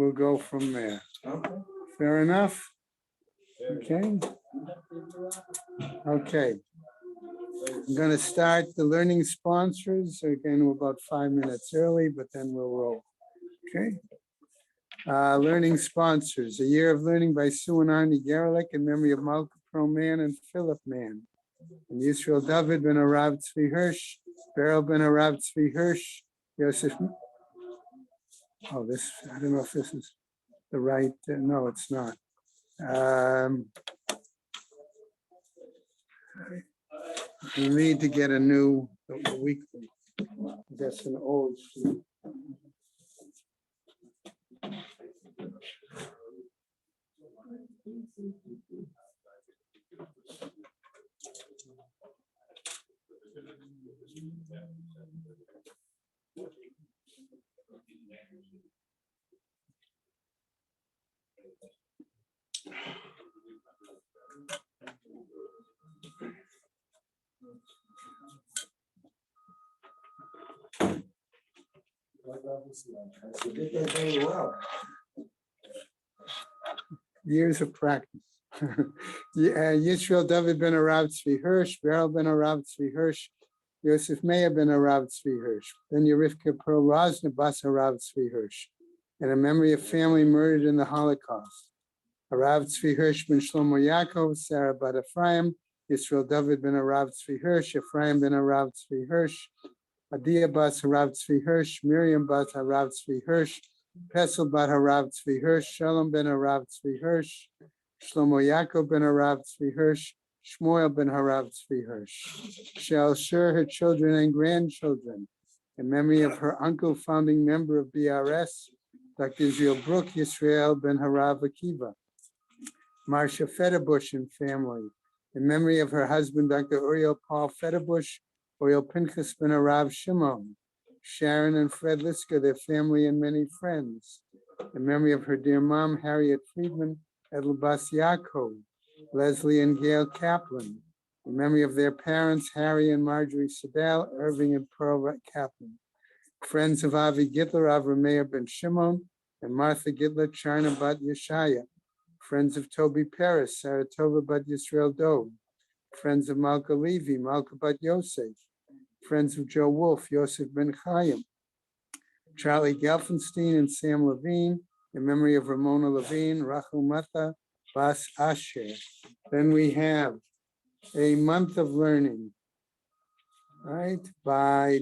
we'll go from there. Fair enough? Okay. Okay. I'm going to start the learning sponsors. Again, we're about 5 minutes early, but then we'll roll. Okay. Learning sponsors. A Year of Learning by Sue and Arnie Gerlich in memory of Malka Pro Man and Philip Man. And Yisrael David ben Arav Tzvi Hirsch, Beryl ben Arav Tzvi Hirsch, Yosef. Oh, this, I don't know if this is the right, no, it's not. We need to get a new weekly. That's an old sheet. Years of practice. Yisrael David ben Arav Tzvi Hirsch, Beryl ben Arav Tzvi Hirsch, Yosef Meir ben Arav Tzvi Hirsch, Ben Yerivka Pro Rosna Bas Arav Tzvi Hirsch, and a memory of family murdered in the Holocaust. Arav Tzvi Hirsch ben Shlomo Yaakov, Sarah bat Ephraim, Yisrael David ben Arav Tzvi Hirsch, Ephraim ben Arav Tzvi Hirsch, Adia bas Harav Tzvi Hirsch, Miriam bat Harav Tzvi Hirsch, Pesel bat Harav Tzvi Hirsch, Shalom ben Harav Tzvi Hirsch, Shlomo Yaakov ben Harav Tzvi Hirsch, Shmuel ben Harav Tzvi Hirsch. Shall share her children and grandchildren in memory of her uncle, founding member of BRS, Dr. Israel Brook, Yisrael ben Harav Akiva. Marcia Federbush and family in memory of her husband, Dr. Uriel Paul Federbush, Uriel Pinchas ben Arav Shimon, Sharon and Fred Liska, their family and many friends. In memory of her dear mom, Harriet Friedman, Edelbas Yaakov, Leslie and Gail Kaplan. In memory of their parents, Harry and Marjorie Sedell, Irving and Pearl Kaplan. Friends of Avi Gitler, Avrameir ben Shimon, and Martha Gitler, Charna bat Yeshaya. Friends of Toby Paris, Saratova bat Yisrael Dov. Friends of Malka Levy, Malka bat Yosef. Friends of Joe Wolf, Yosef ben Chaim. Charlie Gelfenstein and Sam Levine, in memory of Ramona Levine, Rachel Mata, Bas Asher. Then we have a month of learning, right, by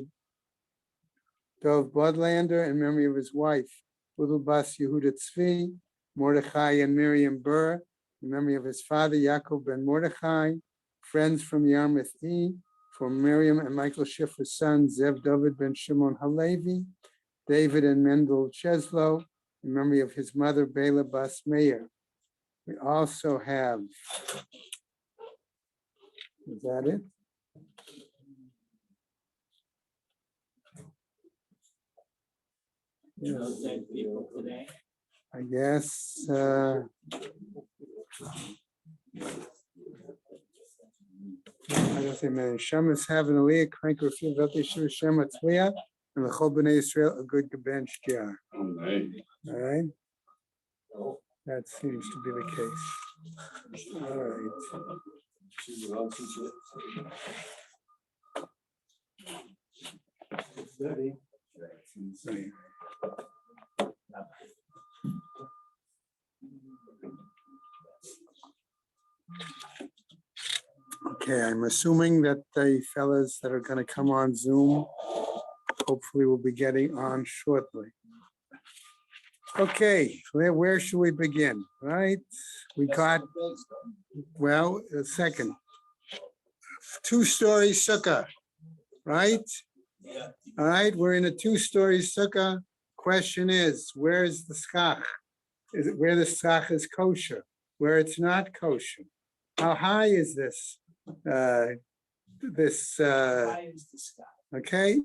Dov Budlander in memory of his wife, Udal Bas Yehuda Tzvi, Mordechai and Miriam Burr, in memory of his father, Yaakov ben Mordechai. Friends from Yarmouth E, for Miriam and Michael Schiffer's son, Zev David ben Shimon Halevi, David and Mendel Cheslow, in memory of his mother, Bela Bas Meir. We also have, is that it? Yeah. I guess. I don't think many. Shem is having a Leah, crank or feel that they should Shem at Leah, and the Chol B'nai Israel a good gebench jar. All right. That seems to be the case. All right. Okay, I'm assuming that the fellas that are going to come on Zoom hopefully will be getting on shortly. Okay, where should we begin? Right, we got, well, a second. 2-story sukkah, right? All right, we're in a 2-story sukkah. Question is, where is the schach? Is it where the schach is kosher? Where it's not kosher? How high is this? Okay,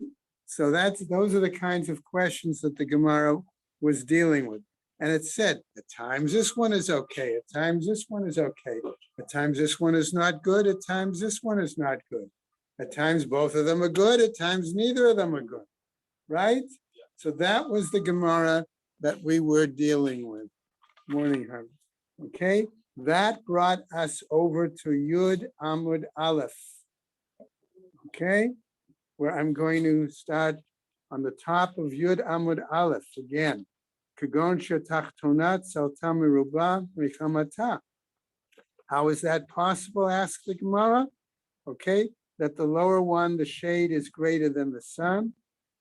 so those are the kinds of questions that the Gemara was dealing with. And it said, at times this one is okay, at times this one is okay, at times this one is not good, at times this one is not good. At times both of them are good, at times neither of them are good, right? So that was the Gemara that we were dealing with. Morning, Harvey. Okay, that brought us over to Yud Amud Aleph. Okay, where I'm going to start on the top of Yud Amud Aleph again. Kagon shetachtonat salta meruba mechamata. How is that possible? Asks the Gemara. Okay, that the lower one, the shade, is greater than the sun,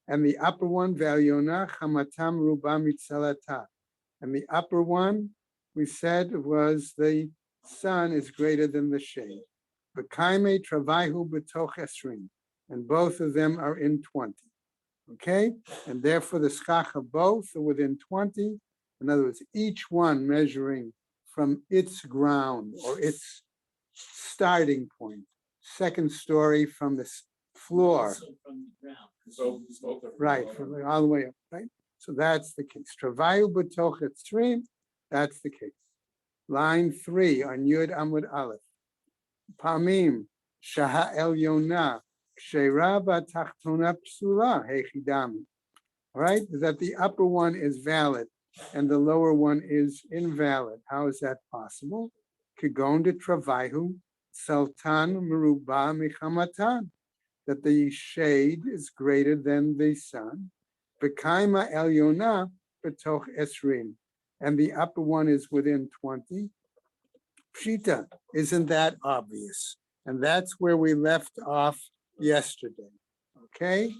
and the upper one, valyona chamatam ruba mitzalata. And the upper one, we said, was the sun is greater than the shade. V'kaime travaihu b'toch esrim, and both of them are in 20. Okay, and therefore the schach of both are within 20. In other words, each one measuring from its ground or its starting point, second story from the floor. Right, from all the way up, right? So that's the case. Travayu b'toch etzrim, that's the case. Line 3 on Yud Amud Aleph. Pamim shaha elyona kshera b'tachtona psula hechidami. All right, that the upper one is valid and the lower one is invalid. How is that possible? Kigon de travayu sultan meruba michamatan. That the shade is greater than the sun. Bekaima elyona b'toch esrim, and the upper one is within 20. Pshita, isn't that obvious? And that's where we left off yesterday. Okay,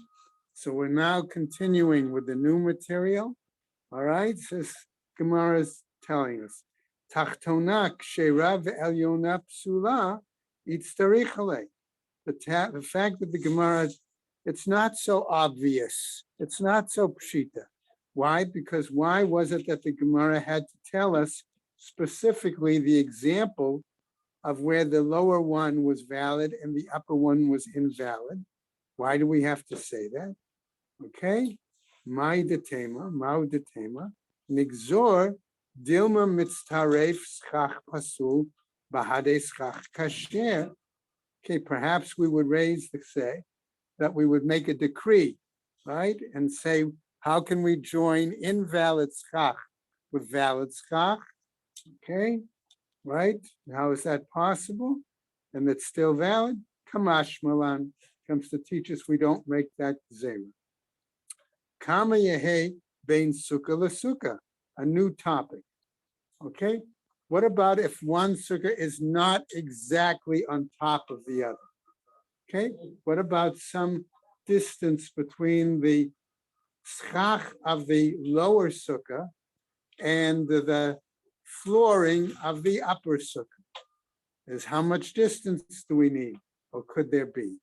so we're now continuing with the new material. All right, so Gemara is telling us, Tachtona kshera ve'elyona psula itztarichale. The fact that the Gemara, it's not so obvious. It's not so pshita. Why? Because why was it that the Gemara had to tell us specifically the example of where the lower one was valid and the upper one was invalid? Why do we have to say that? Okay. Mai detema, mau detema, nigzor dilma mitztaref schach pasul bahade schach kasher. Okay, perhaps we would raise the say that we would make a decree, right? And say, how can we join invalid schach with valid schach? Okay, right? How is that possible? And it's still valid? Kamash Malan comes to teach us we don't make that zera. Kama yehe bein sukkah l'sukkah, a new topic. Okay, what about if one sukkah is not exactly on top of the other? Okay, what about some distance between the schach of the lower sukkah and the flooring of the upper sukkah? Is how much distance do we need, or could there be?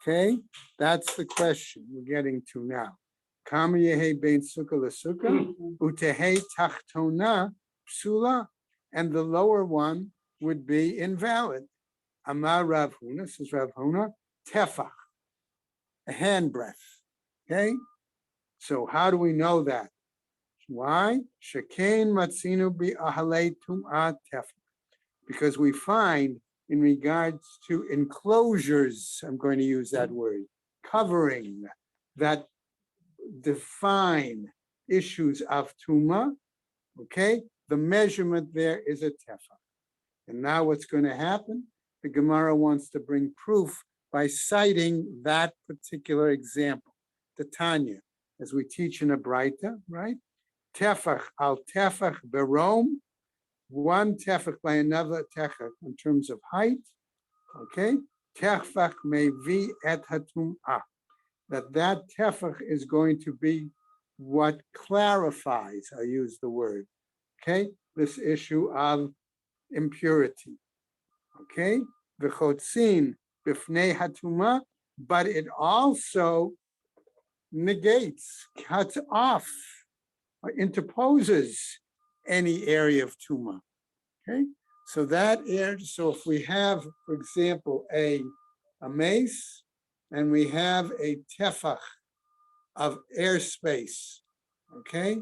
Okay, that's the question we're getting to now. Kama yehe bein sukkah l'sukkah, utehe tachtona psula, and the lower one would be invalid. Amar Rav Huna, says Rav Huna, tefach, a handbreadth. Okay, so how do we know that? Why? Shekain matzinu bi ahalei tum'at tefach. Because we find in regards to enclosures, I'm going to use that word, covering, that define issues of tuma, okay, the measurement there is a tefach. And now what's going to happen? The Gemara wants to bring proof by citing that particular example, the Tanya, as we teach in a Braita, right? Tefach al tefach berom, one tefach by another tefach in terms of height, okay? Tefach mevi et hatum'ah, that tefach is going to be what clarifies, I use the word, okay, this issue of impurity, okay? V'chotzin b'fnei hatuma, but it also negates, cuts off, or interposes any area of tuma, okay? So that area, so if we have, for example, a mace, and we have a tefach of airspace, okay,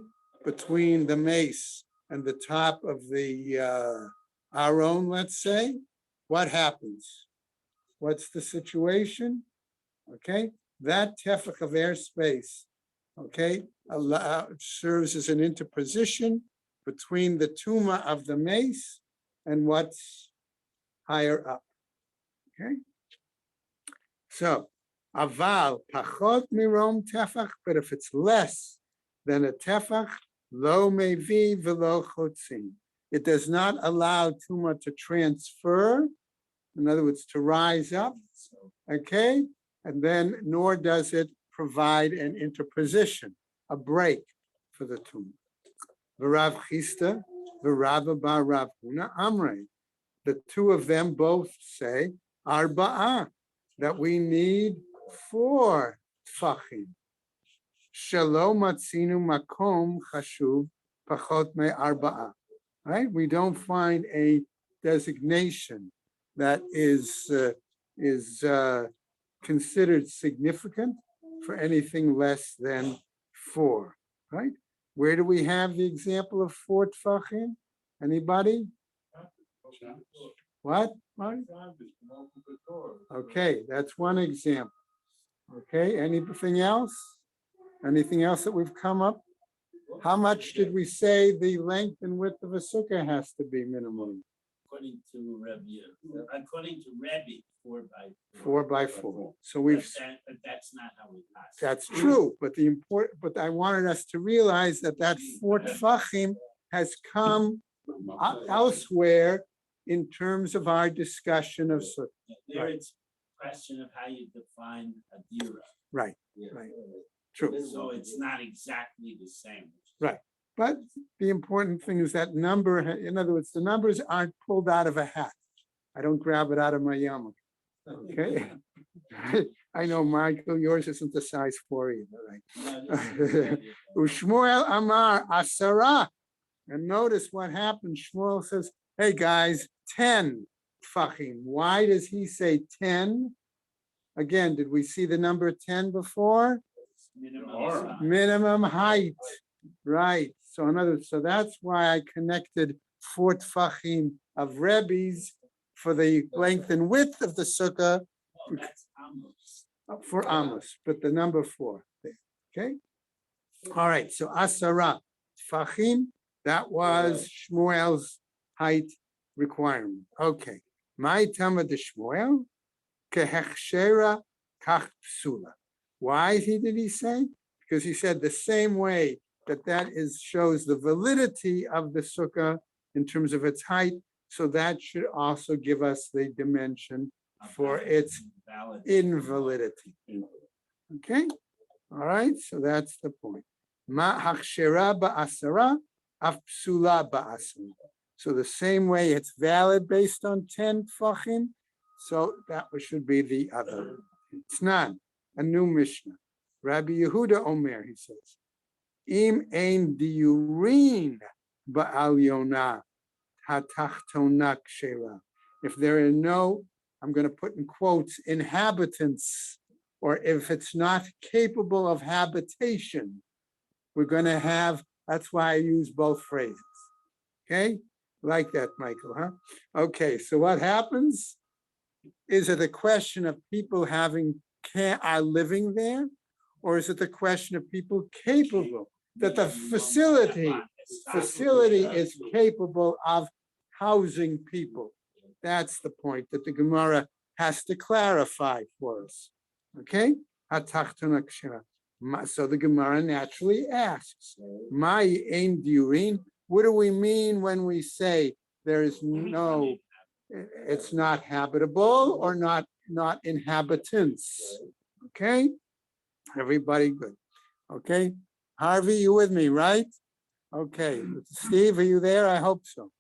between the mace and the top of the aron, let's say, what happens? What's the situation? Okay, that tefach of airspace okay, serves as an interposition between the tuma of the mace and what's higher up. Okay, so aval pachot mirom tefach, but if it's less than a tefach, lo mevi velo chotzin. It does not allow tuma to transfer, in other words, to rise up, okay? And then nor does it provide an interposition, a break for the tuma. V'Rav Chisda, v'Rava bar Rav Huna Amrei. The two of them both say arba'ah, that we need 4 tfachim. Shelo matzinu makom chashuv pachot me arba'ah. Right? We don't find a designation that is considered significant for anything less than 4. Right? Where do we have the example of 4 tfachim? Anybody? What? Okay, that's one example. Okay, anything else? Anything else that we've come up? How much did we say the length and width of a sukkah has to be minimum? According to Rebbe, 4 by 4. So we've. But that's not how we pass. That's true, but I wanted us to realize that 4 tfachim has come elsewhere in terms of our discussion of sukkah. There it's a question of how you define a dira. Right, right. True. So it's not exactly the same. Right. But the important thing is that number, in other words, the numbers aren't pulled out of a hat. I don't grab it out of my yarmulke. Okay. I know, Michael, yours isn't the size 4 either, right? Ushmuel Amar Asara. And notice what happens. Shmuel says, hey guys, 10 tfachim. Why does he say 10? Again, did we see the number 10 before? Minimum height. Right. So in other words, so that's why I connected 4 tfachim of Rebbe's for the length and width of the sukkah. For Amos, but the number 4. Okay. All right. So Asara tfachim. That was Shmuel's height requirement. Okay. My Tama de Shmuel, kehechshera kach psula. Why did he say? Because he said the same way that shows the validity of the sukkah in terms of its height. So that should also give us the dimension for its invalidity. Okay. All right. So that's the point. Ma hachshera ba'asara. Afpsula ba'asra. So the same way it's valid based on 10 tfachim, so that should be the other. It's not a new Mishnah. Rabbi Yehuda Omer, he says, Im ein diurin ba'al yonah hatachtonak shela. If there are no, I'm going to put in quotes, inhabitants, or if it's not capable of habitation, we're going to have. That's why I use both phrases. Okay? Like that, Michael, huh? Okay, so what happens? Is it a question of people are living there? Or is it the question of people capable? That the facility is capable of housing people. That's the point that the Gemara has to clarify for us. Okay? So the Gemara naturally asks, "My ein diurin." What do we mean when we say there is no? It's not habitable or not inhabitants. Okay, everybody good. Okay, Harvey, you with me, right? Okay, Steve, are you there? I hope so.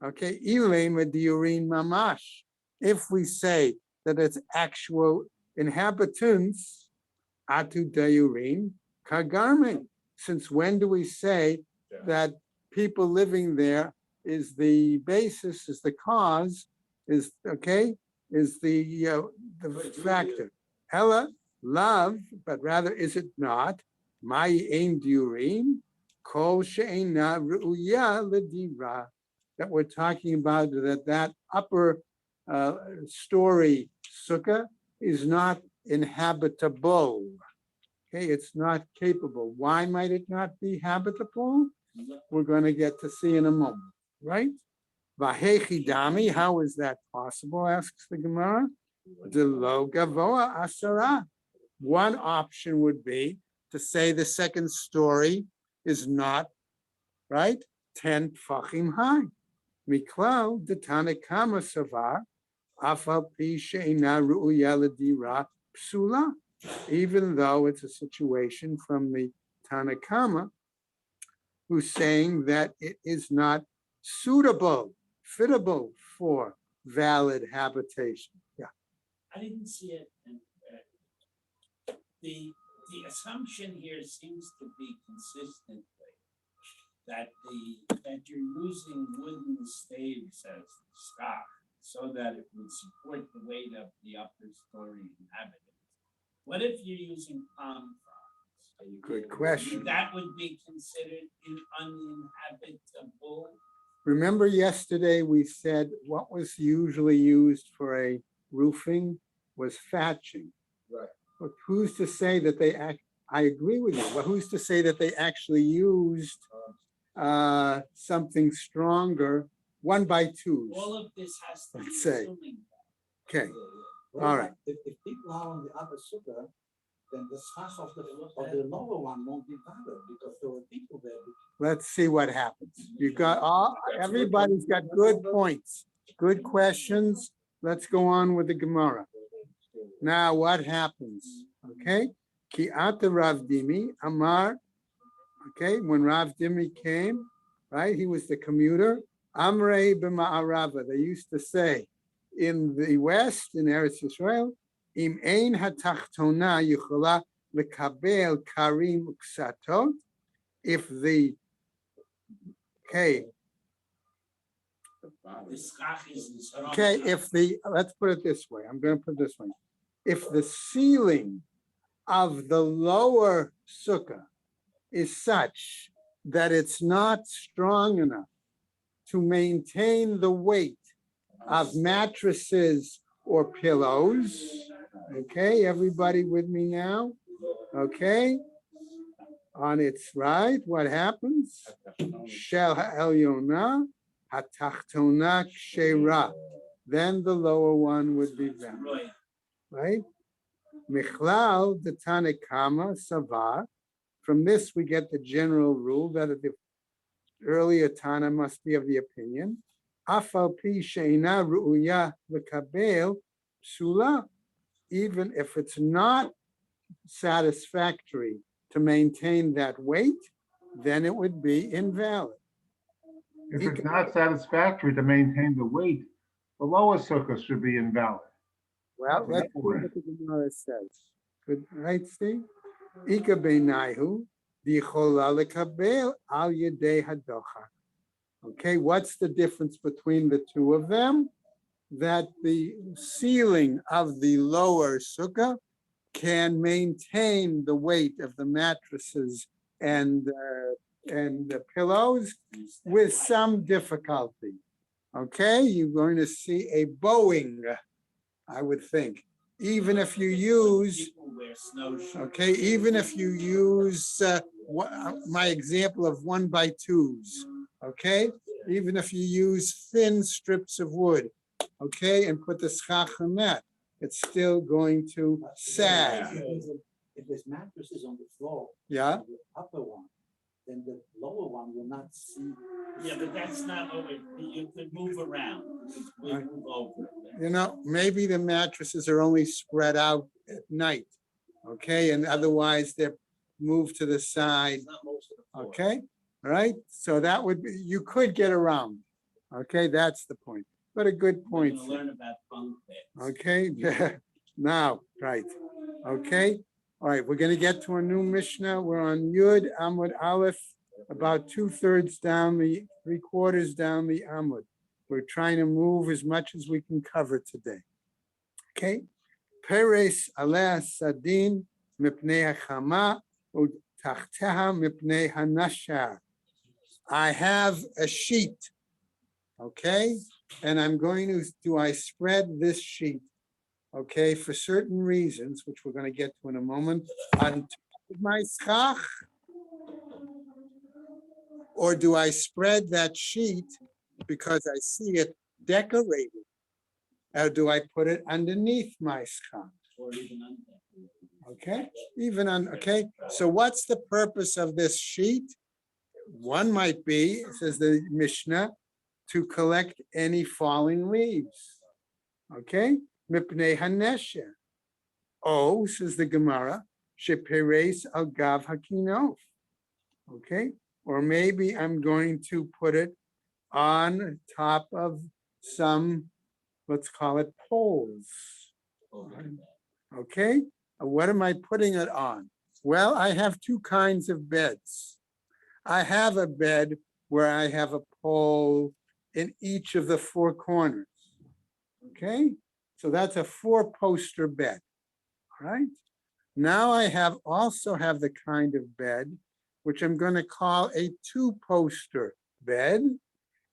Okay, ilema diurin mamash. If we say that it's actual inhabitants. Atu dayurin kagarme. Since when do we say that people living there is the basis, is the cause, is the factor? Ella love, but rather is it not? My ein diurin kol she'ena ru'ya ledira. That we're talking about that upper story sukkah is not inhabitable. Okay, it's not capable. Why might it not be habitable? We're going to get to see in a moment, right? Vahechi dami, how is that possible? Asks the Gemara. De lo gavoa asara. One option would be to say the second story is not, right, 10 tfachim high. Miklal de Tanakama savar afal pi she'ina ru'uya ledira psula. Even though it's a situation from the Tanakama who's saying that it is not suitable, fittable for valid habitation. Yeah. I didn't see it. And the assumption here seems to be consistently that you're using wooden staves as the stock so that it would support the weight of the upper story inhabitants. What if you're using palm fronds? Good question. That would be considered uninhabitable. Remember yesterday we said what was usually used for a roofing was thatching. Right. But who's to say that they I agree with you, but who's to say that they actually used something stronger, 1x2s? All of this has to be Let's say. assuming that. Okay, Well, all right. If people are on the upper sukkah, then the schach of the lower one won't be valid because there were people there. Let's see what happens. You got everybody's got good points, good questions. Let's go on with the Gemara. Now, what happens? Okay, Ki ata Rav Dimi Amar. Okay, when Rav Dimi came, right, he was the commuter. Amrei b'ma'arava. They used to say in the West, in Eretz Yisrael, Im ein hatachtona yichola lekabel karim uksatot. If the The schach is wrong. let's put it this way. I'm going to put it this way. If the ceiling of the lower sukkah is such that it's not strong enough to maintain the weight of mattresses or pillows. Okay, everybody with me now? Okay. On its right, what happens? Shel ha'elyona hatachtona kshera. Then the lower one would be valid, Right. right? Michlal the Tanakama savar. From this, we get the general rule that the earlier Tana must be of the opinion. Afal pi she'ina ru'uya lekabel psula. Even if it's not satisfactory to maintain that weight, then it would be invalid. If it's not satisfactory to maintain the weight, the lower sukkah should be invalid. Well, let's see what the Gemara says. Good, right, Steve? Ika beinayhu dichola lekabel al yedei hadocha. Okay, what's the difference between the two of them? That the ceiling of the lower sukkah can maintain the weight of the mattresses and the pillows with some difficulty. Okay, you're going to see a bowing, I would think. Even if you use, People wear snowshoes. okay, even if you use my example of 1x2s, okay? Even if you use thin strips of wood, okay, and put the schach on that, it's still going to sag. If there's mattresses on the floor, Yeah, the upper one, then the lower one will not see. Yeah, but that's not over. You could move around. We Right. move over. you know, maybe the mattresses are only spread out at night, okay? And otherwise they're moved to the side, It's not most of the floor. okay? All right, so that would be, you could get around, okay? That's the point, but a good We're point. gonna learn about bunk beds. Okay, now, right, okay, all right, we're gonna get to a new Mishnah. We're on Yud Amud Aleph, about 2/3 down the, 3/4 down the Amud. We're trying to move as much as we can cover today. Okay, Peres aleh sadin mipnei hachama utachteha mipnei hanashar. I have a sheet, okay? And I'm going to, do I spread this sheet, okay, for certain reasons, which we're going to get to in a moment, on my schach? Or do I spread that sheet because I see it decorated? Or do I put it underneath my schach? Or even under. Okay, even on, okay, so what's the purpose of this sheet? One might be, says the Mishnah, to collect any falling leaves. Okay, mipnei hanesher. Oh, says the Gemara, sheperes al gav hakinof. Okay, or maybe I'm going to put it on top of some, let's call it poles. Okay, what am I putting it on? Well, I have two kinds of beds. I have a bed where I have a pole in each of the four corners. Okay, so that's a four-poster bed. All right. Now I also have the kind of bed which I'm going to call a two-poster bed,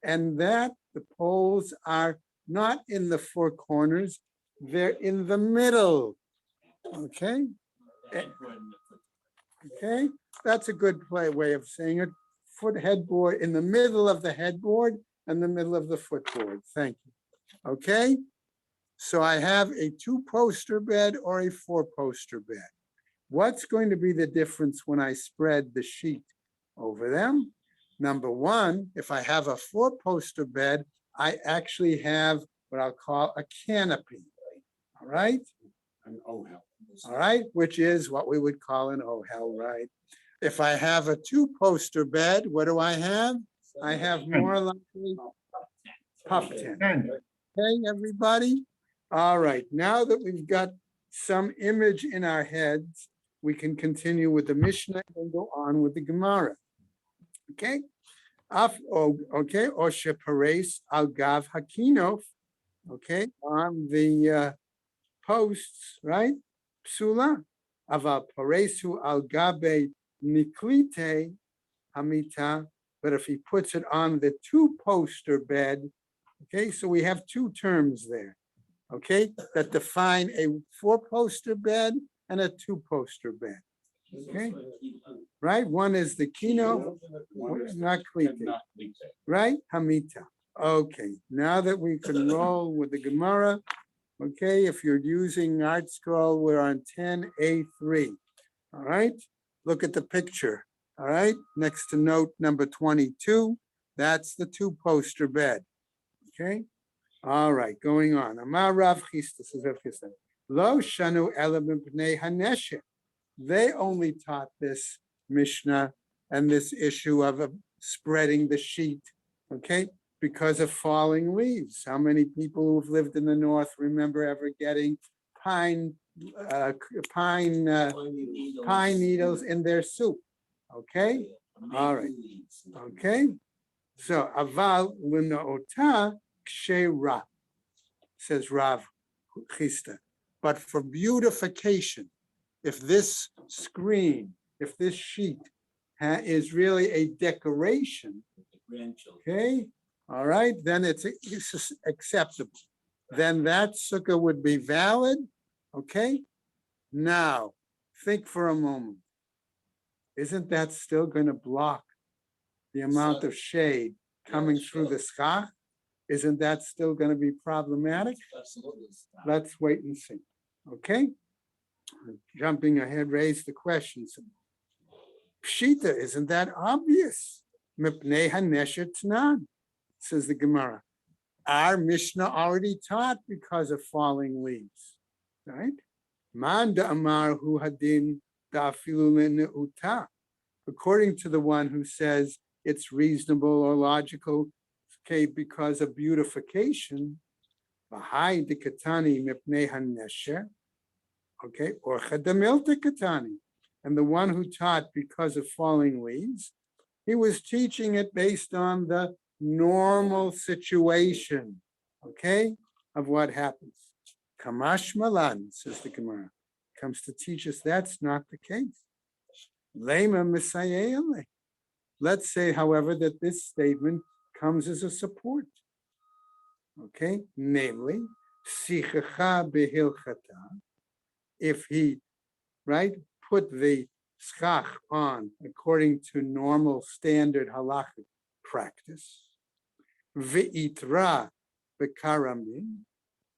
and that the poles are not in the four corners, they're in the middle. Okay, okay, that's a good way of saying it. Foot headboard in the middle of the headboard and the middle of the footboard. Thank you. Okay, so I have a two-poster bed or a four-poster bed. What's going to be the difference when I spread the sheet over them? Number one, if I have a four-poster bed, I actually have what I'll call a canopy. All right? An ohel. All right, which is what we would call an ohel, right? If I have a two-poster bed, what do I have? I have more likely puff tent. Okay, everybody? All right, now that we've got some image in our heads, we can continue with the Mishnah and go on with the Gemara. Okay? Okay, Oshe Pares al Gav Hakinof, okay, on the posts, right? Psula, Aval Paresu al Gabe Niklite Hamita, but if he puts it on the two-poster bed, okay, so we have two terms there, okay, that define a four-poster bed and a two-poster bed. Okay, right? One is the kino, not klite, right? Hamita. Okay, now that we can roll with the Gemara, okay, if you're using Art Scroll, we're on 10A3. All right, look at the picture. All right, next to note number 22, that's the two-poster bed. Okay, all right, going on. Amar Rav Chisda, says Rav Chisda, Lo shanu ela b'pnei haneshet. They only taught this Mishnah and this issue of spreading the sheet, okay, because of falling leaves. How many people who've lived in the north remember ever getting pine needles in their soup? Okay, all right, okay. So aval l'naota kshera, says Rav Chisda, but for beautification. If this screen, if this sheet is really a decoration, okay, all right, then it's acceptable. Then that sukkah would be valid, okay? Now, think for a moment. Isn't that still going to block the amount of shade coming through the schach? Isn't that still going to be problematic? Let's wait and see, okay? Jumping ahead, raise the questions. Pshita, isn't that obvious? Mipnei haneshet tnan, says the Gemara. Our Mishnah already taught because of falling leaves, right? Man da'amar hu hadin da'afilu le'neuta. According to the one who says it's reasonable or logical, okay, because of beautification, v'hai dikatani mipnei hanesher. Okay, or chadamilta katani, and the one who taught because of falling leaves, he was teaching it based on the normal situation, okay, of what happens. Kamash malan, says the Gemara, comes to teach us that's not the case. Lema misayele. Let's say, however, that this statement comes as a support. Okay, namely, sichacha behilchata. If he, right, put the schach on according to normal standard halachic practice. Ve'itra b'karamin.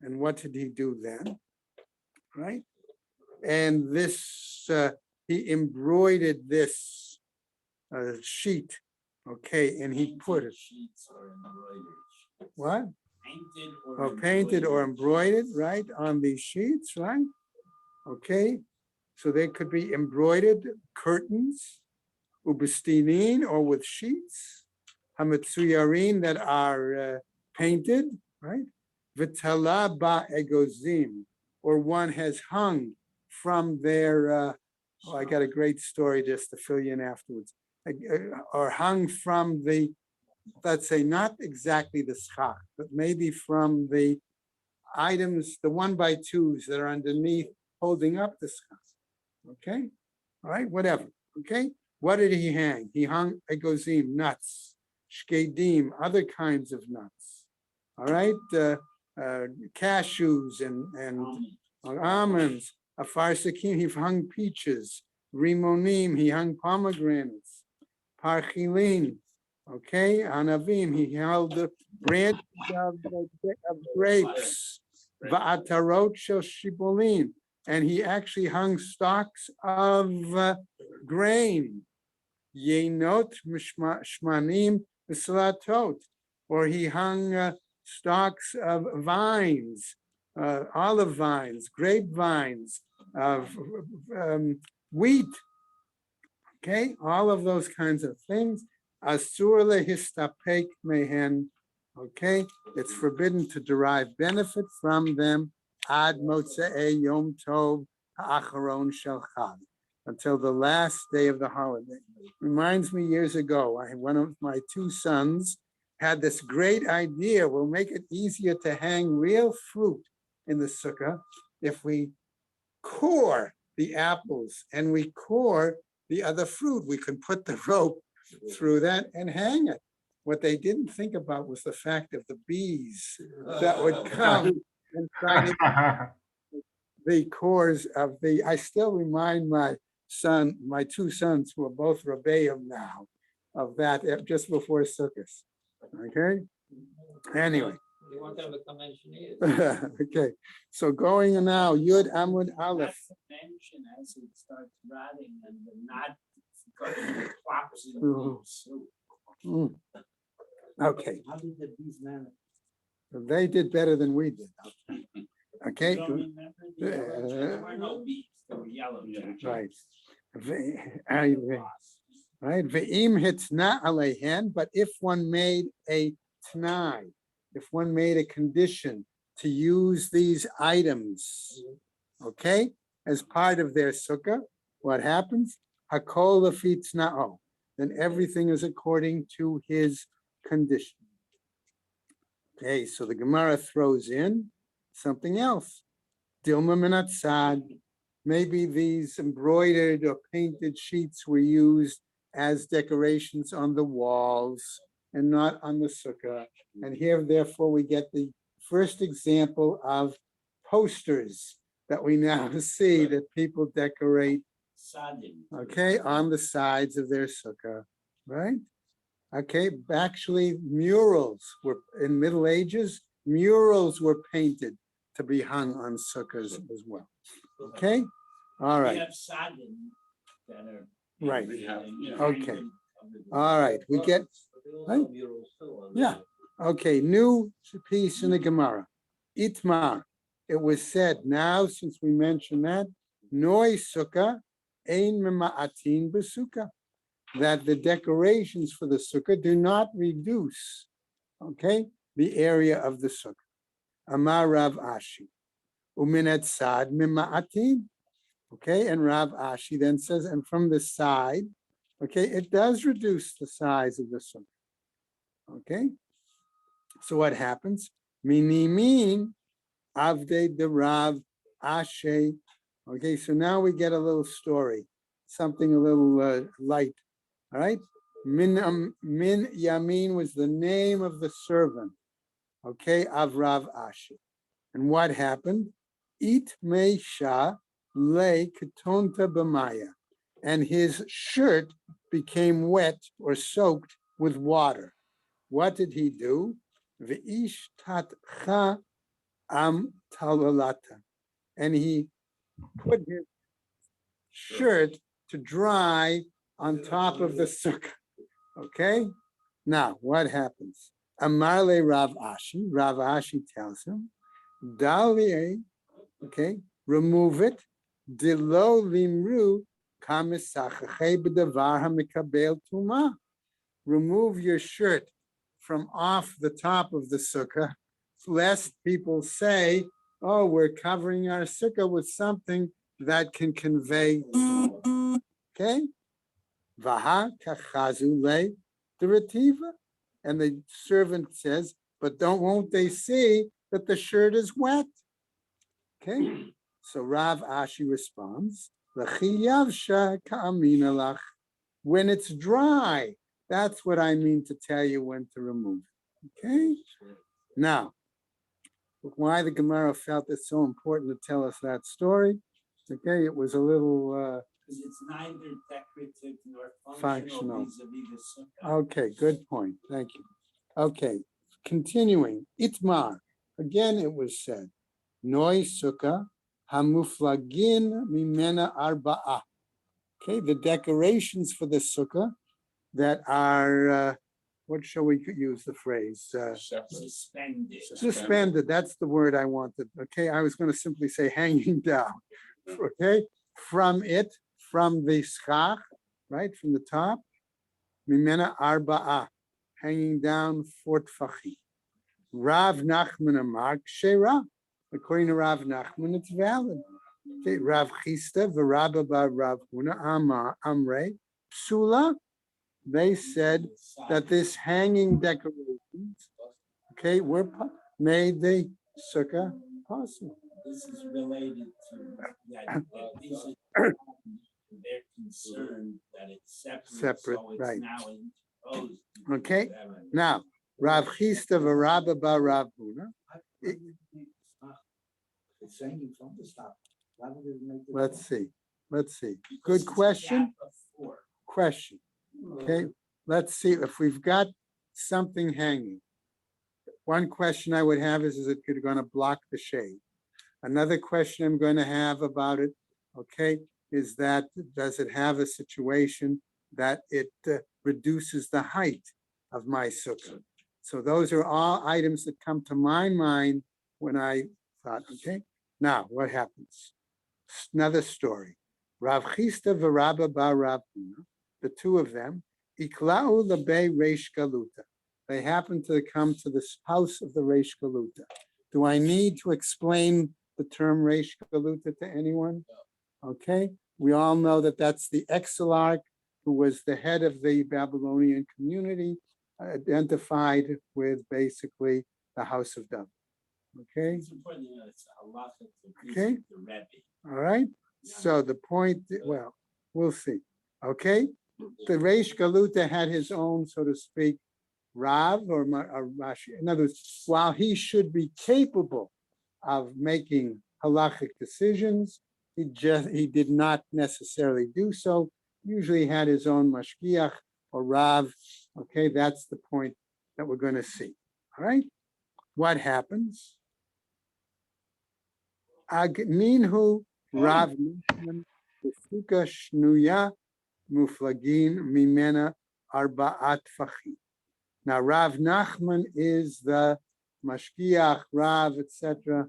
And what did he do then? Right? And this, he embroidered this sheet, okay, and he put it, Sheets or embroidered sheets. what? Painted Or painted or embroidered, sheets. right, on these sheets, right? Okay, so they could be embroidered curtains, ubestinin, or with sheets, hametsuyarin, that are painted, right? Vitala ba egozim, or one has hung from their, oh, I got a great story just to fill you in afterwards, or hung from the, let's say, not exactly the schach, but maybe from the items, the 1x2s that are underneath holding up the schach. Okay, all right, whatever. Okay, what did he hang? He hung egozim, nuts, shkedim, other kinds of nuts. All right, cashews and almonds. Afarsakim, he hung peaches. Rimonim, he hung pomegranates. Parchilin, okay, anavim, he held the branches of grapes. Va'atarot shel shibolin, and he actually hung stalks of grain. Yenot shmanim v'slatot, or he hung stalks of vines, olive vines, grapevines, of wheat. Okay, all of those kinds of things. Asur lehistapek mehen. Okay, it's forbidden to derive benefit from them ad motzei yom tov ha'acharon shel chag, until the last day of the holiday. Reminds me years ago, one of my two sons had this great idea. We'll make it easier to hang real fruit in the sukkah if we core the apples and we core the other fruit. We can put the rope through that and hang it. What they didn't think about was the fact of the bees that would come and try to the cores of the, I still remind my two sons who are both Rebbeim now, of that just before Sukkot. Okay? Anyway. You want them to become engineers. Okay, so going now, Yud Amud Aleph. Mention as it starts rotting and the knot plops into soup. Mm. Okay, How did the bees manage? they did better than we did. Okay, You don't remember the yellow jackets? There were no bees, there were yellow jackets. right. Right, ve'im hitna aleihen, but if one made a t'nai, if one made a condition to use these items, okay, as part of their sukkah, what happens? Hakol lefi t'na'o, then everything is according to his condition. Okay, so the Gemara throws in something else. Dilma minat sad, maybe these embroidered or painted sheets were used as decorations on the walls and not on the sukkah. And here, therefore, we get the first example of posters that we now see that people decorate, Sodden. okay, on the sides of their sukkah, right? Okay, actually, murals were, in Middle Ages, murals were painted to be hung on sukkahs as well. Okay, all We right, have sodden that are. right, you know, okay. hanging over the- all right, we get, right? Yeah. Okay, new piece in the Gemara. Itmar, it was said, now since we mentioned that, Noi Sukkah, Ein Mema'atin B'Sukkah, that the decorations for the sukkah do not reduce, okay, the area of the sukkah. Amar Rav Ashi, Uminet Sad Mima'atin, okay, and Rav Ashi then says, and from the side, okay, it does reduce the size of the sukkah, okay? So what happens? Minimin Avde de Rav Ashe. Okay, so now we get a little story, something a little light. All right. Min Yamin was the name of the servant. Okay, of Rav Ashe. And what happened? It Meisha Le Ketonta B'Maya. and his shirt became wet or soaked with water. What did he do? V'ish tatcha am talalata. And he put his shirt to dry on top of the sukkah. Okay? Now, what happens? Amarle Rav Ashi tells him, Dali, okay, remove it. Dilo limru kamisachache b'davar hamikabel tuma. Remove your shirt from off the top of the sukkah, lest people say, oh, we're covering our sukkah with something that can convey. Okay? Vaha kachazu le derativa. And the servant says, but won't they see that the shirt is wet? Okay? So Rav Ashi responds, when it's dry, that's what I mean to tell you when to remove it. Okay? Now, why the Gemara felt it's so important to tell us that story. Okay, it was a little Because it's neither decorative nor functional. functional vis-a-vis the sukkah. Okay, good point. Thank you. Okay, continuing. Itmar. Again, it was said, Noi sukkah hamuflagin mimena arba'a. Okay, the decorations for the sukkah that are, what shall we use the phrase? Suspended. Suspended, that's the word I wanted. Okay, I was going to simply say hanging down. Okay, from the schach, right, from the top, mimena arba'a, hanging down 4 tfachim. Rav Nachman Amar Kshera. According to Rav Nachman, it's valid. Okay, Rav Chista v'Rabba bar Rav Huna Amre Psula. They said that this hanging decorations, okay, made the sukkah possible. This is related to that these are they're concerned that it's separate, so it's right. now imposed. Okay, now Rav Chista v'Rabba bar Rav Huna. It's hanging from the top. Why would it make it Let's see. Because Good it's a question. gap of 4. Question. Okay, let's see if we've got something hanging. One question I would have is it going to block the shade? Another question I'm going to have about it, okay, is that does it have a situation that it reduces the height of my sukkah? So those are all items that come to my mind when I thought, okay, now what happens? Another story. Rav Chista v'Rabba bar Rav Huna, the two of them, Ikla'u lebei Reish Galuta. They happen to come to the house of the Reish Galuta. Do I need to explain the term Reish Galuta to anyone? Okay, we all know that that's the exilarch who was the head of the Babylonian community, identified with basically the house of David. Okay. It's important to know it's a lot of Okay. the Rebbe. All right. So the point, well, we'll see. Okay. The Reish Galuta had his own, so to speak, Rav or Rashi. In other words, while he should be capable of making halachic decisions, he did not necessarily do so. Usually had his own mashgiach or Rav. Okay, that's the point that we're going to see. All right. What happens? Minhu Rav Nachman Sukkah Shnuya Muflagin Mimena Arba'at Fachim. Now Rav Nachman is the Mashgiach, Rav, etc.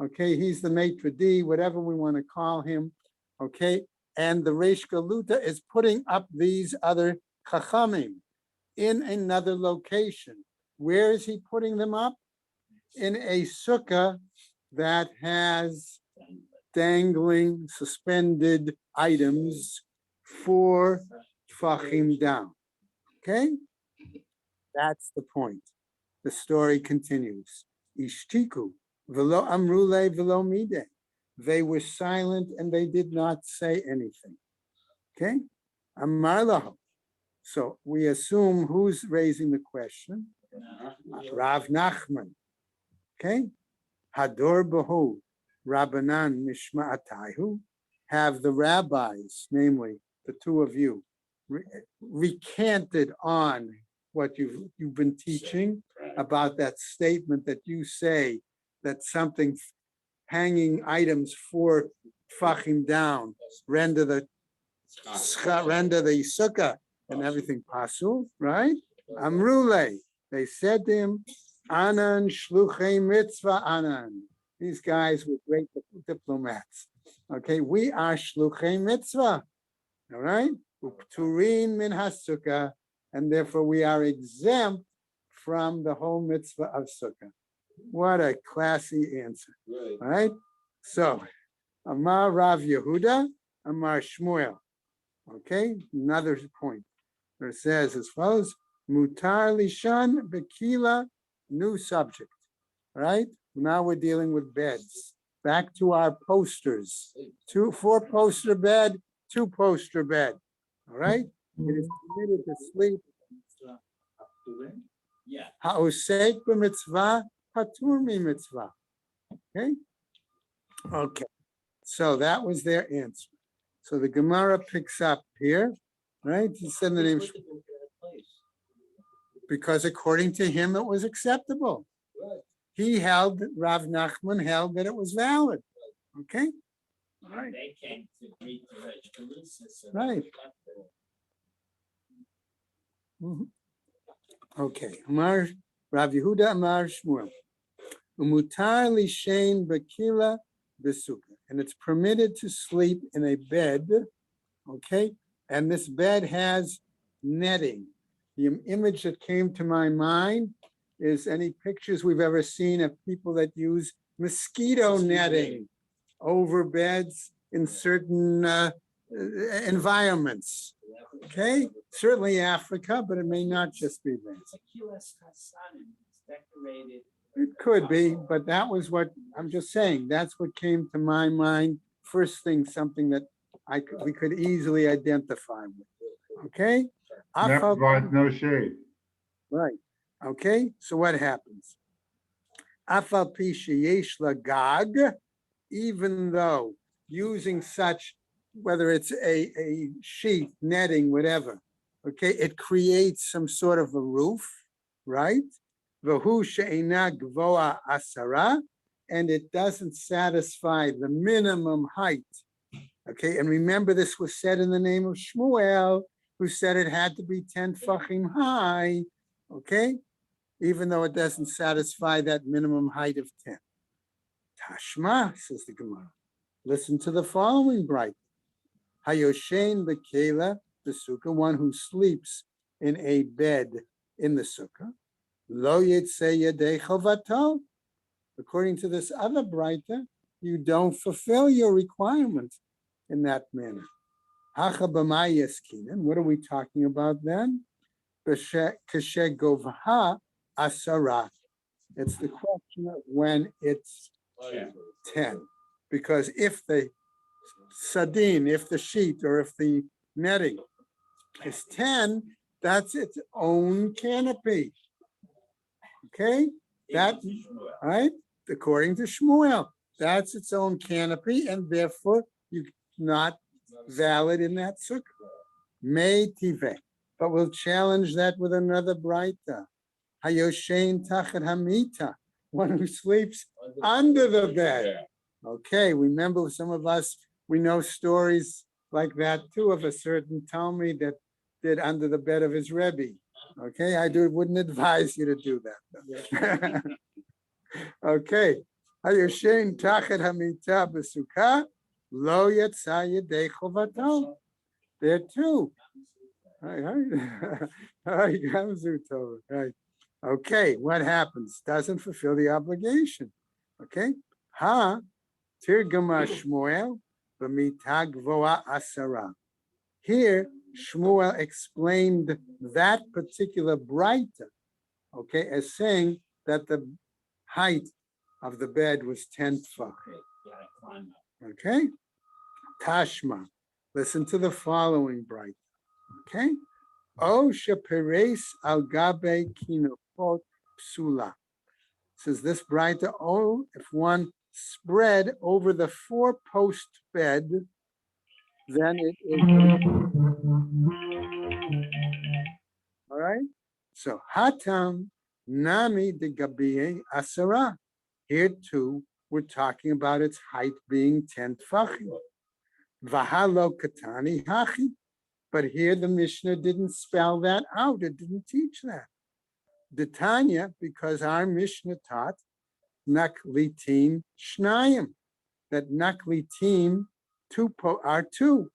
Okay, he's the maitre d', whatever we want to call him. Okay, and the Reish Galuta is putting up these other chachamim in another location. Where is he putting them up? In a sukkah that has dangling, suspended items 4 tfachim down. Okay? That's the point. The story continues. Ishtiku, velo amrule velo mide. They were silent and they did not say anything. Okay? Amar lahu. So we assume who's raising the question? Rav Nachman. Okay? Hador Bahu, Rabbanan Mishma'ataihu, have the rabbis, namely the the two of you, recanted on what you've been teaching about that statement that you say that something hanging items 4 tfachim down render the sukkah and everything pasul, right? Amrule, they said to him, Anan shluchei mitzvah Anan. These guys were great diplomats. Okay, we are shluchei mitzvah, all right? Upturin min hasukkah, and therefore we are exempt from the whole mitzvah of sukkah. What a classy answer, all right? So, Amar Rav Yehuda, Amar Shmuel. Okay, another point. Where it says as follows: Mutar lishan bekila, new subject. Right? Now we're dealing with beds. Back to our posters. 4-poster bed, 2-poster bed. All right? It is permitted to sleep. Yeah. Ha'osek b'mitzvah, patur mitzvah. Okay? Okay. So that was their answer. So the Gemara picks up here, right? He said the name because according to him it was acceptable. He held, Rav Nachman held that it was valid. Okay? Right. They came to meet the Reg Carusa. Right. Mhm. Okay. Amar Rav Yehuda Amar Shmuel. Umutar lishein bakila besukkah. And it's permitted to sleep in a bed, okay? And this bed has netting. The image that came to my mind is any pictures we've ever seen of people that use mosquito netting over beds in certain environments, okay? Certainly Africa, but it may not just be there. It's a kilas kasanim. It's decorated. It could be, but that was what, I'm just saying, that's what came to my mind. First thing, something that we could easily identify with, okay? That provides no shade. Right, okay, so what happens? Afal pi sheyesh lagag, even though using such, whether it's a sheet, netting, whatever, okay, it creates some sort of a roof, right? V'hu she'ena gvoa asara, and it doesn't satisfy the minimum height. Okay, and remember this was said in the name of Shmuel, who said it had to be 10 tfachim high, okay? Even though it doesn't satisfy that minimum height of 10. Tashma, says the Gemara. Listen to the following bright. Hayoshein bekela, the sukkah, one who sleeps in a bed in the sukkah. Lo yitzei yedei chovato. According to this other brighter, you don't fulfill your requirement in that manner. Hacha b'may yeskinan. What are we talking about then? Kashe govha asara. It's the question of when it's 10. Because if the sardine, if the sheet, or if the netting is 10, that's its own canopy. Okay, that, right? According to Shmuel, that's its own canopy, and therefore you're not valid in that sukkah. May tive, but we'll challenge that with another brighta. Hayoshein tachat hamita, one who sleeps under the bed. Okay, remember some of us, we know stories like that too, of a certain Talmud that did under the bed of his Rebbe. Okay, wouldn't advise you to do that. Okay, Hayoshein tachat hamita b'sukkah lo yatsa yedei chovato. There too. Right. Okay, what happens? Doesn't fulfill the obligation. Okay, tirgama Shmuel b'mita gvoa asara. Here, Shmuel explained that particular brighter, okay, as saying that the height of the bed was 10 tefach. Okay, Tashma. Listen to the following brighter. Okay, O sheperes al gabe kinofot psula. Says this brighter. Oh, if one spread over the 4-post bed then it is. All right. So hatam nami de gabiye asara. Here too, we're talking about its height being 10 tfachim. Vahalo katani hachi. But here the Mishnah didn't spell that out. It didn't teach that. The Tanya, because our Mishnah taught naklitin shnayim, that naklitin are two.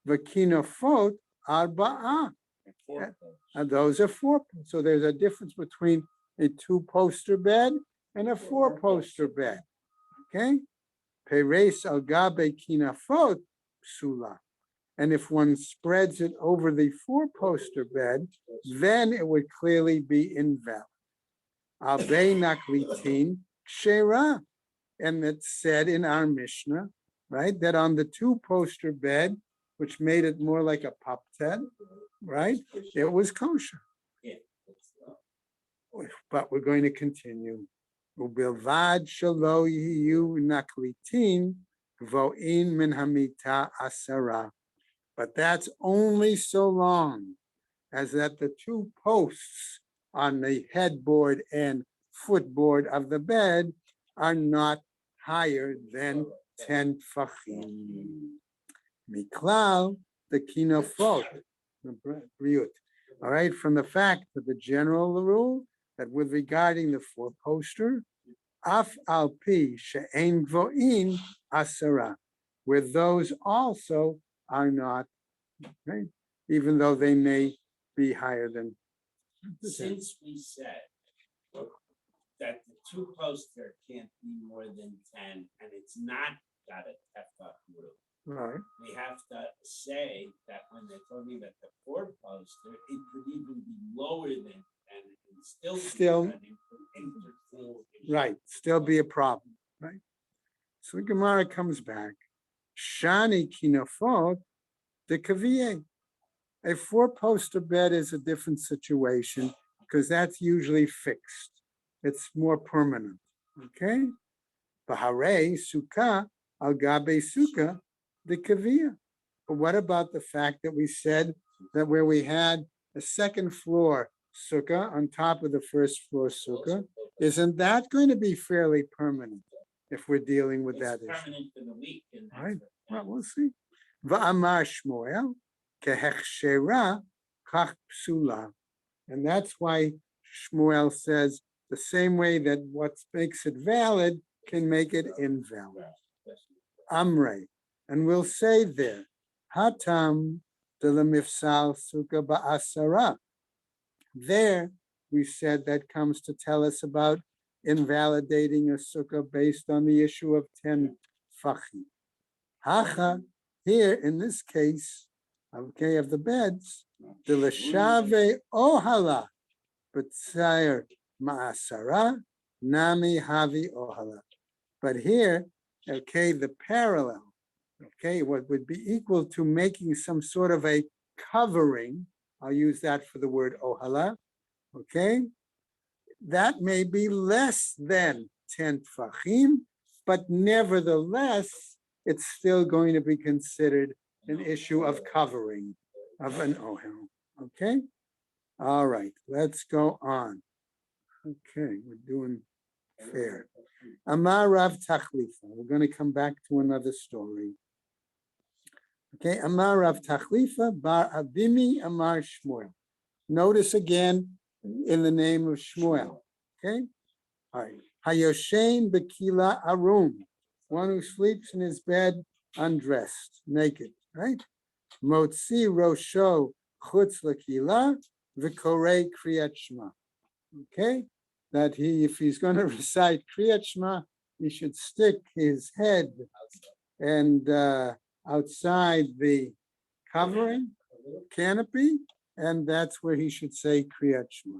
Vakinofot arba'ah. And those are four. So there's a difference between a two-poster bed and a four-poster bed. Okay? Peres al gabe kinafot psula. And if one spreads it over the four-poster bed, then it would clearly be invalid. Abe naklitin shera. And it said in our Mishnah, right, that on the two-poster bed, which made it more like a pup tent, right, it was kosher. But we're going to continue. Ubilvad shelo yiyu naklitin vo'in min hamita asara. But that's only so long as that the two posts on the headboard and footboard of the bed are not higher than 10 tfachim. Miklal, the kinofot, all right, from the fact that the general rule that with regarding the four-poster, af al pi she'ein vo'in asara, where those also are not, right, even though they may be higher than. Since we said that the two-poster can't be more than 10, and it's not got a tefach roof, Right. we have to say that when they're talking about the four-poster, it could even be lower than 10 and still be an interval issue. Right, still be a problem, right? So the Gemara comes back. Shani kinafot the kaviye. A four-poster bed is a different situation because that's usually fixed. It's more permanent, okay? Bahare sukkah al gabe sukkah the kaviya. But what about the fact that we said that where we had a second floor sukkah on top of the first floor sukkah, isn't that going to be fairly permanent if we're dealing with that It's issue? permanent for the week. And that's Right. what- Well, we'll see. Va'amar Shmuel kehechshera kach psula. And that's why Shmuel says the same way that what makes it valid can make it invalid. Amre. And we'll say there, Hatam de la mifsal sukkah ba'asara. There, we said that comes to tell us about invalidating a sukkah based on the issue of 10 fachim. Hacha, here in this case, okay, of the beds, the leshave ohala, but sire ma'asara, nami havi ohala. But here, okay, the parallel, okay, what would be equal to making some sort of a covering, I'll use that for the word ohala, okay? That may be less than 10 tfachim, but nevertheless, it's still going to be considered an issue of covering of an ohel, okay? All right, let's go on. Okay, we're doing fair. Amar Rav Tachlifa, we're going to come back to another story. Okay, Amar Rav Tachlifa bar Abimi Amar Shmuel. Notice again in the name of Shmuel, okay? All right. Hayoshein Bekila Arum, one who sleeps in his bed undressed, naked, right? Motzi Rosho Chutz Lakila V'korei Kriyat Shema. Okay? That if he's going to recite Kriyat Shema, he should stick his head and outside the covering, canopy, and that's where he should say Kriyat Shema.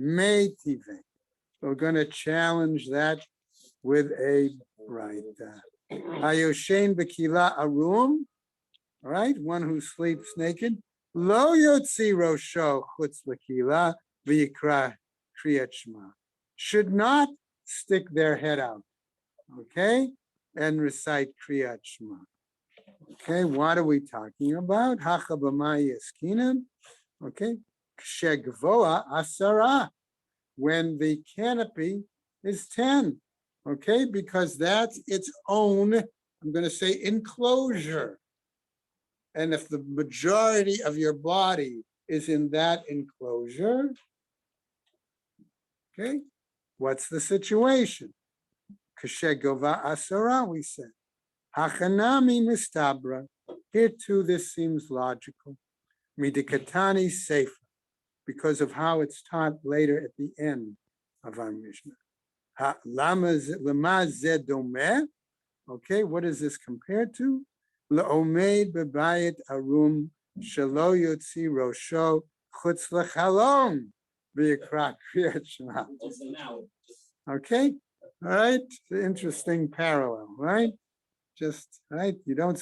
Meitive. We're going to challenge that with a right. Hayoshein Bekila Arum, right? One who sleeps naked. Lo Yotzi Rosho Chutz Lakila V'yikra Kriyat Shema. Should not stick their head out, okay, and recite Kriyat Shema. Okay, what are we talking about? Hacha b'may yaskinan. Okay, kshegvoa asara, when the canopy is 10. Okay, because that's its own, I'm going to say, enclosure. And if the majority of your body is in that enclosure, okay, what's the situation? Kshegova asara, we said. Hachanami mistabra. Here too, this seems logical. Midikatani sefer, because of how it's taught later at the end of our Mishnah. Lama zed domeh. Okay, what is this compared to? Le'omed bebayit arum shelo yotzi rosho chutz lechalom v'yikra kriyat shema. Also now, Okay, all right, interesting parallel, right? Just, right, you don't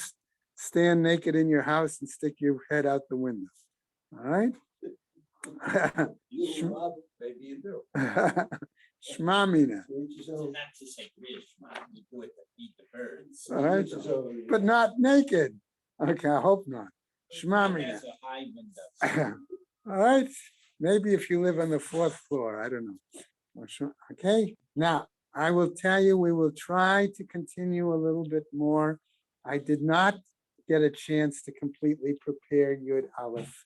stand naked in your house and stick your head out the window, all right? You, Rob, maybe you do. Shema mina, not to say Krishma, you do it to feed the birds. all right, So, but not naked. Okay, I hope not. Shema It mina. has a high window. All right, maybe if you live on the 4th floor, I don't know. Okay, now I will tell you, we will try to continue a little bit more. I did not get a chance to completely prepare Yud Aleph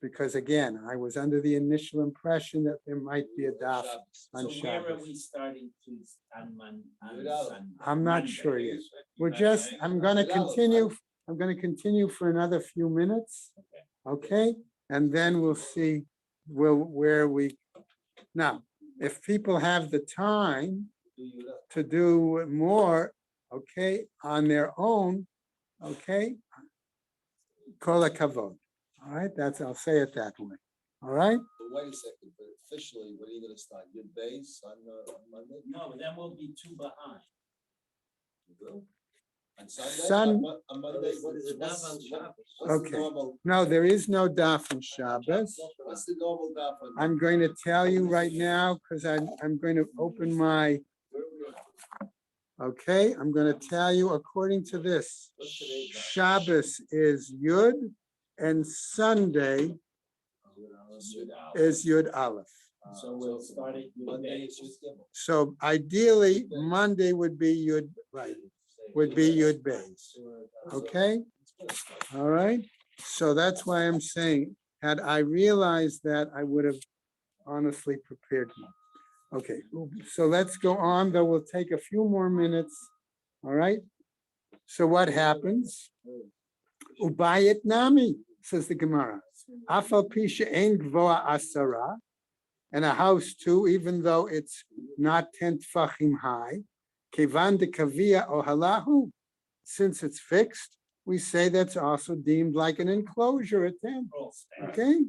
because again, I was under the initial impression that there might be a daf on So where are Shabbos. we starting to, on Without- Sunday? I'm not Monday? sure yet. We're just, I'm gonna continue for another few minutes. Okay, and then we'll see where we, now, if people have the time do you know? to do more, okay, on their own, okay, kol hakavod. All right, I'll say it that way. All right, But wait a second, but officially, when are you gonna start? Your base on Monday? No, then we'll be two behind. You will? On Sunday? Sun- On Monday? What is it, daf on Shabbos? What's the Okay. normal- no, there is no daf on Shabbos. What's the normal daf on? I'm going to tell you right now, because I'm going to open my, okay, I'm going to tell you according to this. What's today's daf? Shabbos is Yud and Sunday is Yud Aleph. So we'll start it with Monday Monday. is just Gimel. So ideally, Monday would be Yud, right, would be Yud Beis. Okay, all right. So that's why I'm saying, had I realized that, I would have honestly prepared more. Okay, so let's go on, though we'll take a few more minutes. All right. So what happens? Ubayit nami, says the Gemara. Afal pisha ein gvoa asara, and a house too, even though it's not 10 tfachim high. Kevan de kavia ohalahu, since it's fixed, we say that's also deemed like an enclosure at 10. Okay,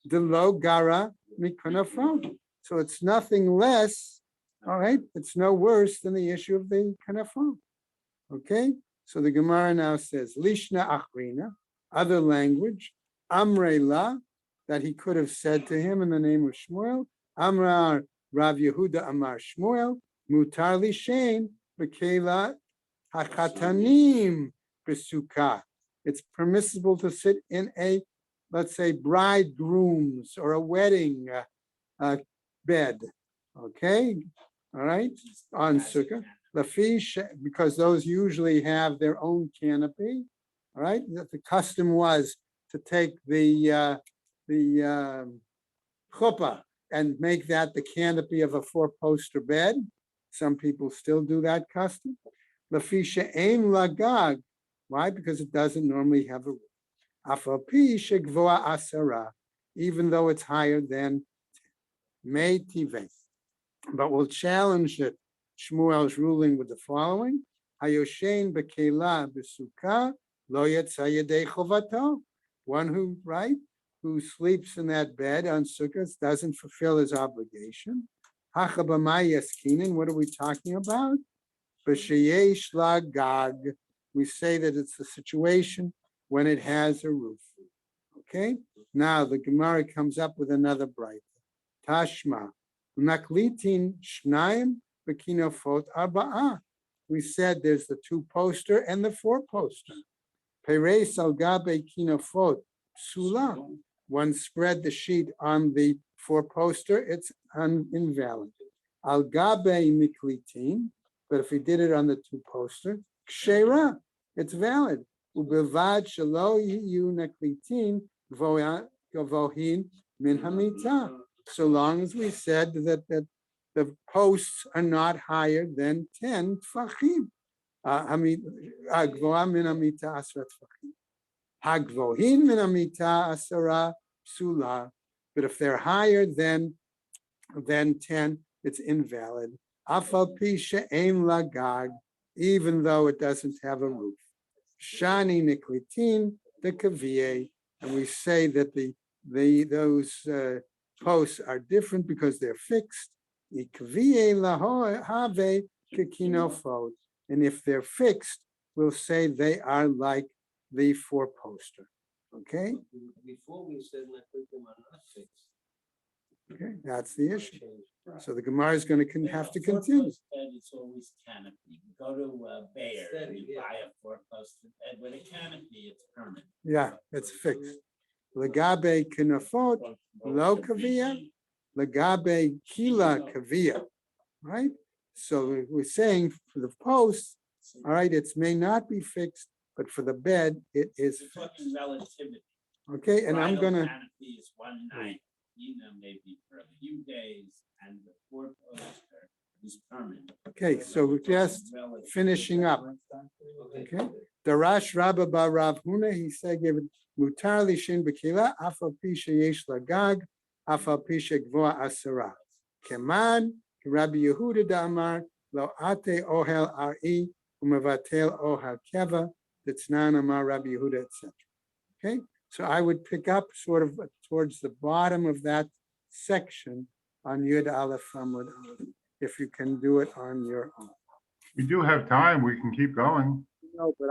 the low gara mikanafon. So it's nothing less, all right, it's no worse than the issue of the kanafon. Okay, so the Gemara now says, Lishna achrina, other language, Amrela, that he could have said to him in the name of Shmuel, Amrar Rav Yehuda Amar Shmuel, Mutar Lishain, Bekela Hakatanim Besukkah. It's permissible to sit in a, let's say, bridegroom's or a wedding bed. Okay, all right, on Sukkah. Lafish, because those usually have their own canopy. All right, that the custom was to take the chuppah and make that the canopy of a 4-poster bed. Some people still do that custom. Lafisha aim lagag. Why? Because it doesn't normally have a roof. Afapi shegvoa asara, even though it's higher than May Tiveh. But we'll challenge it. Shmuel's ruling with the following: Hayoshein bekela besukkah lo yetza yedei chovato. One who, right, who sleeps in that bed on Sukkot doesn't fulfill his obligation. Hachabamai yaskinin. What are we talking about? B'sheyesh lagag. We say that it's the situation when it has a roof. Okay. Now the Gemara comes up with another bright. Tashma maklitin shnayim b'kinofot arba'ah. We said there's the 2-poster and the 4-poster. Peres al gabe kinofot sula. One spread the sheet on the four-poster, it's invalid. Al gabe miklitin, but if he did it on the two-poster, kshera, it's valid. Ubevad shelo yiyu neklitin gavohin min hamita. So long as we said that the posts are not higher than 10 tfachim. Gvoha min hamita asra tfachim. Hagvohin min hamita asara psula. But if they're higher than 10, it's invalid. Afal pi she'ein lagag, even though it doesn't have a roof. Shani niklitin the kaviye, and we say that those posts are different because they're fixed. Kaviye lahave kekinofot, and if they're fixed, we'll say they are like the four-poster. Okay. Before we said Nakritim are not fixed. Okay, that's the issue. So the Gemara is going to have to continue. Bed, it's always canopy. You go to Bayer and you buy a four-poster bed with a canopy, it's permanent. Yeah, it's fixed. Legabe kinafot lo kavia, legabe kila kavia, right? So we're saying for the posts, all right, it may not be fixed, but for the bed, it is We're fixed. talking relativity. Okay, and I'm Bridal gonna, canopy is one night, maybe for a few days, and the four-poster is permanent. okay, so we're just Relative. finishing up. Okay, Darash Rabba Bar Rav Huna, he said, give it mutar lishin b'kila, afal pi sheyesh lagag, afal pi shegvoa asara. Keman, Rabbi Yehuda Damar, lo ate ohel ari, umevatel ohel keva, Ditznan Amar Rabbi Yehuda, etc. Okay, so I would pick up sort of towards the bottom of that section on Yud Aleph Amud Aleph, if you can do it on your own. We do have time. We can keep going. No, but